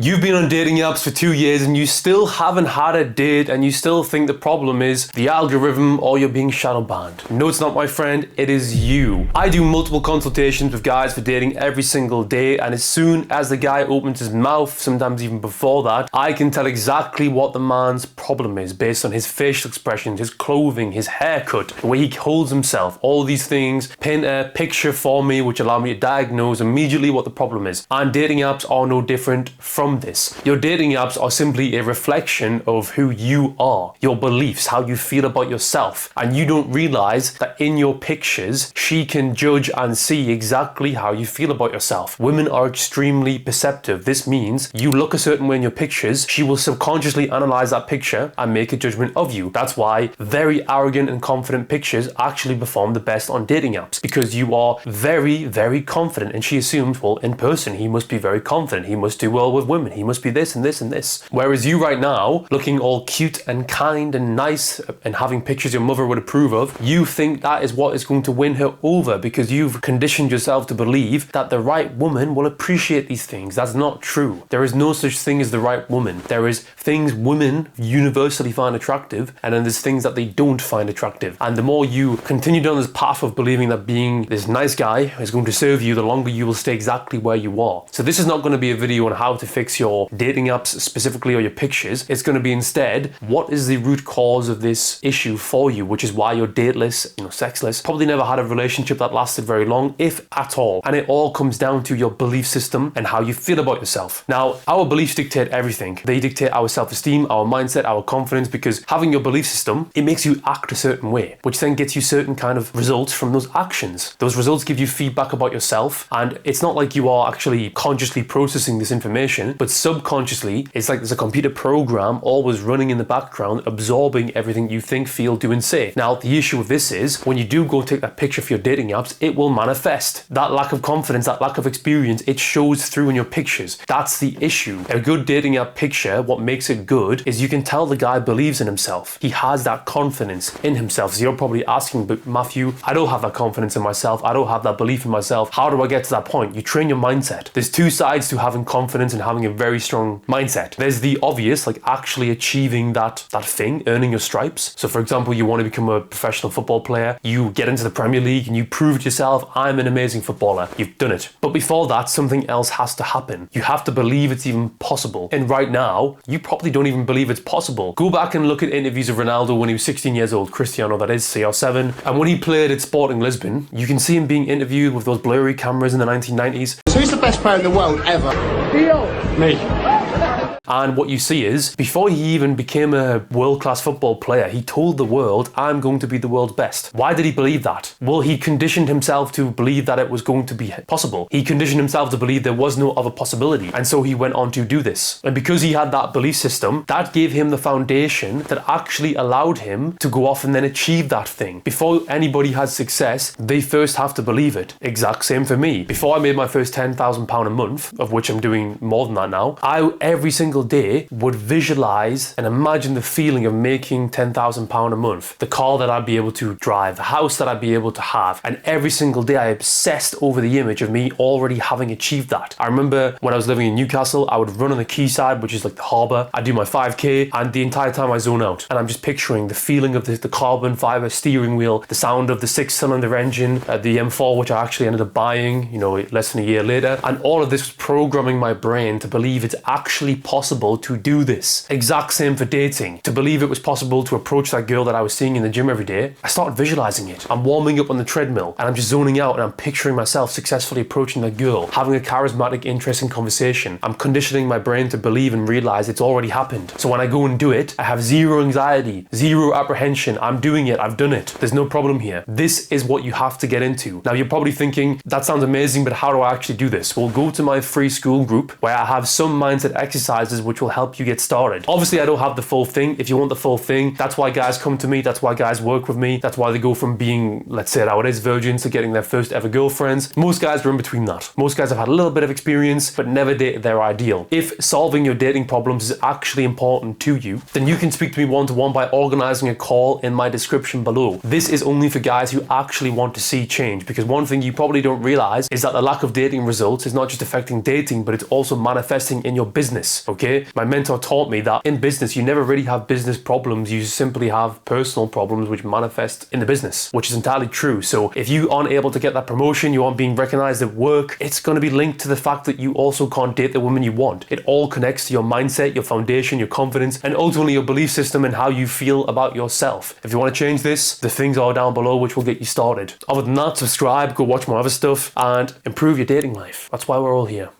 You've been on dating apps for 2 years and you still haven't had a date and you still think the problem is the algorithm or you're being shadow banned. No, it's not, my friend, it is you. I do multiple consultations with guys for dating every single day, and as soon as the guy opens his mouth, sometimes even before that, I can tell exactly what the man's problem is based on his facial expressions, his clothing, his haircut, the way he holds himself, all these things. Paint a picture for me which allow me to diagnose immediately what the problem is. And dating apps are no different from this. Your dating apps are simply a reflection of who you are, your beliefs, how you feel about yourself. And you don't realize that in your pictures, she can judge and see exactly how you feel about yourself. Women are extremely perceptive. This means you look a certain way in your pictures, she will subconsciously analyze that picture and make a judgment of you. That's why very arrogant and confident pictures actually perform the best on dating apps, because you are very, very confident, and she assumes, well, in person, he must be very confident. He must do well with women. He must be this and this and this. Whereas you right now, looking all cute and kind and nice and having pictures your mother would approve of, you think that is what is going to win her over because you've conditioned yourself to believe that the right woman will appreciate these things. That's not true. There is no such thing as the right woman. There is things women universally find attractive, and then there's things that they don't find attractive. And the more you continue down this path of believing that being this nice guy is going to serve you, the longer you will stay exactly where you are. So this is not going to be a video on how to fix your dating apps specifically or your pictures. It's going to be instead, what is the root cause of this issue for you, which is why you're dateless, sexless, probably never had a relationship that lasted very long, if at all. And it all comes down to your belief system and how you feel about yourself. Now, our beliefs dictate everything. They dictate our self-esteem, our mindset, our confidence, because having your belief system, it makes you act a certain way, which then gets you certain kind of results from those actions. Those results give you feedback about yourself, and it's not like you are actually consciously processing this information, but subconsciously, it's like there's a computer program always running in the background, absorbing everything you think, feel, do, and say. Now, the issue with this is, when you do go take that picture for your dating apps, it will manifest. That lack of confidence, that lack of experience, it shows through in your pictures. That's the issue. A good dating app picture, what makes it good, is you can tell the guy believes in himself. He has that confidence in himself. So you're probably asking, but Matthew, I don't have that confidence in myself. I don't have that belief in myself. How do I get to that point? You train your mindset. There's two sides to having confidence and having a very strong mindset. There's the obvious, like actually achieving that thing, earning your stripes. So for example, you want to become a professional football player, you get into the Premier League and you prove to yourself, I'm an amazing footballer. You've done it. But before that, something else has to happen. You have to believe it's even possible. And right now, you probably don't even believe it's possible. Go back and look at interviews of Ronaldo when he was 16 years old, Cristiano that is, CR7. And when he played at Sporting Lisbon, you can see him being interviewed with those blurry cameras in the 1990s. So who's the best player in the world ever? Me. And what you see is, before he even became a world-class football player, he told the world, I'm going to be the world's best. Why did he believe that? Well, he conditioned himself to believe that it was going to be possible. He conditioned himself to believe there was no other possibility. And so he went on to do this. And because he had that belief system, that gave him the foundation that actually allowed him to go off and then achieve that thing. Before anybody has success, they first have to believe it. Exact same for me. Before I made my first £10,000 a month, of which I'm doing more than that now, I every single day would visualize and imagine the feeling of making £10,000 a month, the car that I'd be able to drive, the house that I'd be able to have, and every single day I obsessed over the image of me already having achieved that. I remember when I was living in Newcastle, I would run on the quayside, which is like the harbour. I'd do my 5k, and the entire time I zone out, and I'm just picturing the feeling of the carbon fibre steering wheel, the sound of the 6-cylinder engine, the M4, which I actually ended up buying, less than a year later, and all of this was programming my brain to believe it's actually possible to do this. Exact same for dating. To believe it was possible to approach that girl that I was seeing in the gym every day, I started visualizing it. I'm warming up on the treadmill and I'm just zoning out and I'm picturing myself successfully approaching that girl, having a charismatic, interesting conversation. I'm conditioning my brain to believe and realize it's already happened. So when I go and do it, I have zero anxiety, zero apprehension. I'm doing it. I've done it. There's no problem here. This is what you have to get into. Now you're probably thinking, that sounds amazing, but how do I actually do this? Well, go to my free school group where I have some mindset exercises exercises which will help you get started. Obviously, I don't have the full thing. If you want the full thing, that's why guys come to me. That's why guys work with me. That's why they go from being, let's say it how it is, virgins to getting their first ever girlfriends. Most guys are in between that. Most guys have had a little bit of experience, but never dated their ideal. If solving your dating problems is actually important to you, then you can speak to me one-to-one by organizing a call in my description below. This is only for guys who actually want to see change, because one thing you probably don't realize is that the lack of dating results is not just affecting dating, but it's also manifesting in your business, okay? My mentor taught me that in business, you never really have business problems, you simply have personal problems which manifest in the business, which is entirely true. So if you aren't able to get that promotion, you aren't being recognized at work, it's going to be linked to the fact that you also can't date the woman you want. It all connects to your mindset, your foundation, your confidence, and ultimately your belief system and how you feel about yourself. If you want to change this, the things are down below which will get you started. Other than that, subscribe, go watch more other stuff, and improve your dating life. That's why we're all here.